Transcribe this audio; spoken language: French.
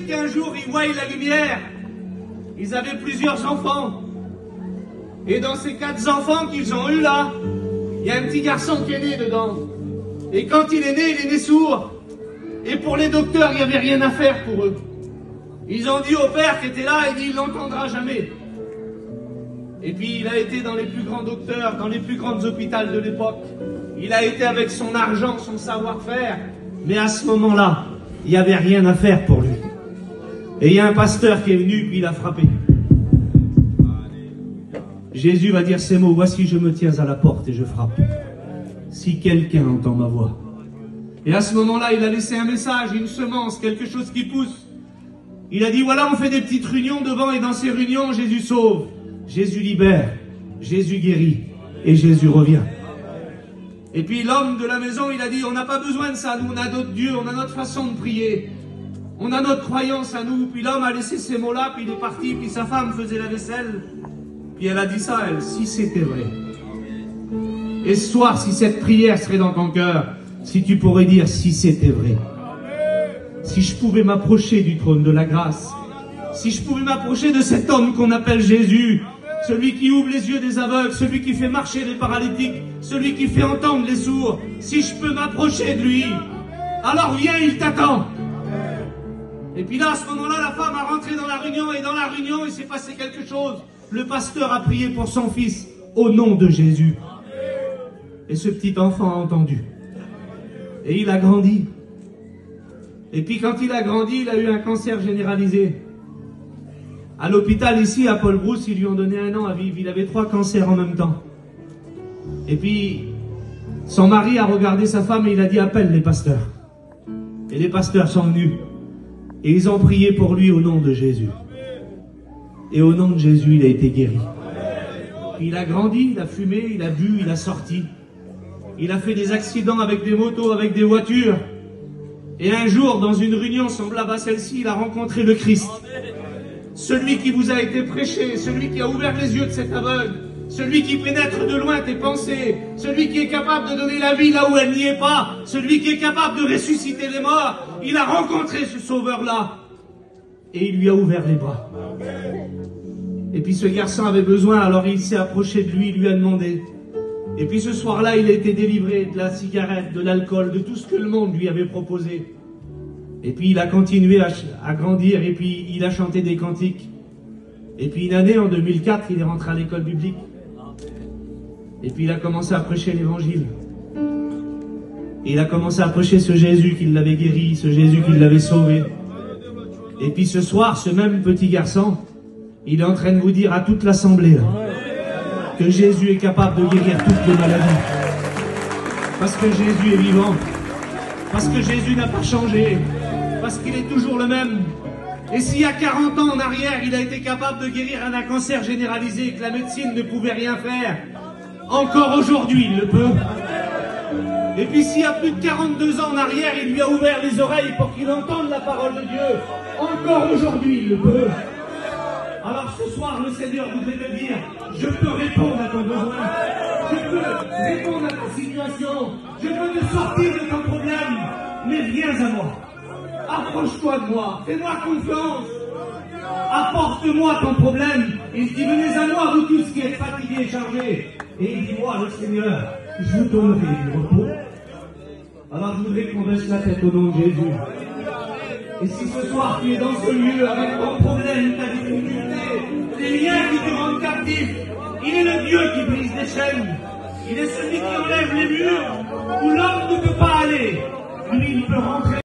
qu'un jour ils voient la lumière. Ils avaient plusieurs enfants. Et dans ces 4 enfants qu'ils ont eus là, il y a un petit garçon qui est né dedans. Et quand il est né sourd. Et pour les docteurs, il n'y avait rien à faire pour eux. Ils ont dit au père qui était là, il l'entendra jamais. Et puis il a été dans les plus grands docteurs, dans les plus grands hôpitaux de l'époque. Il a été avec son argent, son savoir-faire. Mais à ce moment-là, il n'y avait rien à faire pour lui. Et il y a un pasteur qui est venu, puis il a frappé. Jésus va dire ces mots, voici je me tiens à la porte et je frappe. Si quelqu'un entend ma voix. Et à ce moment-là, il a laissé un message, une semence, quelque chose qui pousse. Il a dit, voilà, on fait des petites réunions devant, et dans ces réunions, Jésus sauve, Jésus libère, Jésus guérit, et Jésus revient. Et puis l'homme de la maison, il a dit, on n'a pas besoin de ça, nous on a d'autres dieux, on a notre façon de prier, on a notre croyance à nous. Puis l'homme a laissé ces mots-là, puis il est parti, puis sa femme faisait la vaisselle. Puis elle a dit ça, elle, si c'était vrai. Et ce soir, si cette prière serait dans ton cœur, si tu pourrais dire, si c'était vrai. Si je pouvais m'approcher du trône de la grâce, si je pouvais m'approcher de cet homme qu'on appelle Jésus, celui qui ouvre les yeux des aveugles, celui qui fait marcher les paralytiques, celui qui fait entendre les sourds, si je peux m'approcher de lui, alors viens, il t'attend. Et puis là, à ce moment-là, la femme a rentré dans la réunion, et dans la réunion, il s'est passé quelque chose. Le pasteur a prié pour son fils, au nom de Jésus. Et ce petit enfant a entendu. Et il a grandi. Et puis quand il a grandi, il a eu un cancer généralisé. À l'hôpital ici, à Paul Brousse, ils lui ont donné 1 an à vivre. Il avait 3 cancers en même temps. Et puis, son mari a regardé sa femme et il a dit, appelle les pasteurs. Et les pasteurs sont venus. Et ils ont prié pour lui au nom de Jésus. Et au nom de Jésus, il a été guéri. Puis il a grandi, il a fumé, il a bu, il a sorti. Il a fait des accidents avec des motos, avec des voitures. Et un jour, dans une réunion semblable à celle-ci, il a rencontré le Christ. Celui qui vous a été prêché, celui qui a ouvert les yeux de cet aveugle, celui qui pénètre de loin tes pensées, celui qui est capable de donner la vie là où elle n'y est pas, celui qui est capable de ressusciter les morts. Il a rencontré ce sauveur-là. Et il lui a ouvert les bras. Et puis ce garçon avait besoin, alors il s'est approché de lui, il lui a demandé. Et puis ce soir-là, il a été délivré de la cigarette, de l'alcool, de tout ce que le monde lui avait proposé. Et puis il a continué à grandir, et puis il a chanté des cantiques. Et puis une année, en 2004, il est rentré à l'école biblique. Et puis il a commencé à prêcher l'évangile. Et il a commencé à prêcher ce Jésus qui l'avait guéri, ce Jésus qui l'avait sauvé. Et puis ce soir, ce même petit garçon, il est en train de vous dire à toute l'assemblée que Jésus est capable de guérir toutes les maladies. Parce que Jésus est vivant. Parce que Jésus n'a pas changé. Parce qu'il est toujours le même. Et s'il y a 40 ans en arrière, il a été capable de guérir un cancer généralisé et que la médecine ne pouvait rien faire, encore aujourd'hui, il le peut. Et puis s'il y a plus de 42 ans en arrière, il lui a ouvert les oreilles pour qu'il entende la parole de Dieu, encore aujourd'hui, il le peut. Alors ce soir, le Seigneur voudrait te dire, je peux répondre à ton besoin, je peux répondre à ta situation, je peux te sortir de ton problème, mais viens à moi, approche-toi de moi, fais-moi confiance, apporte-moi ton problème. Il dit, venez à moi, vous tous qui êtes fatigués et chargés. Et il dit, moi, le Seigneur, je vous donnerai du repos. Alors je voudrais qu'on baisse la tête au nom de Jésus. Et si ce soir tu es dans ce lieu avec ton problème, ta difficulté, les liens qui te rendent captif, il est le Dieu qui brise les chaînes. Il est celui qui enlève les murs où l'homme ne peut pas aller. Lui, il peut rentrer.